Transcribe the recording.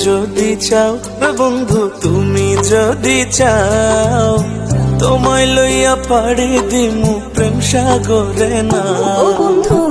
যদি চাও বন্ধু, তুমি যদি চাও, তোমায় লইয়া পাড়ি দিমু প্রেম সাগরে না। ও বন্ধু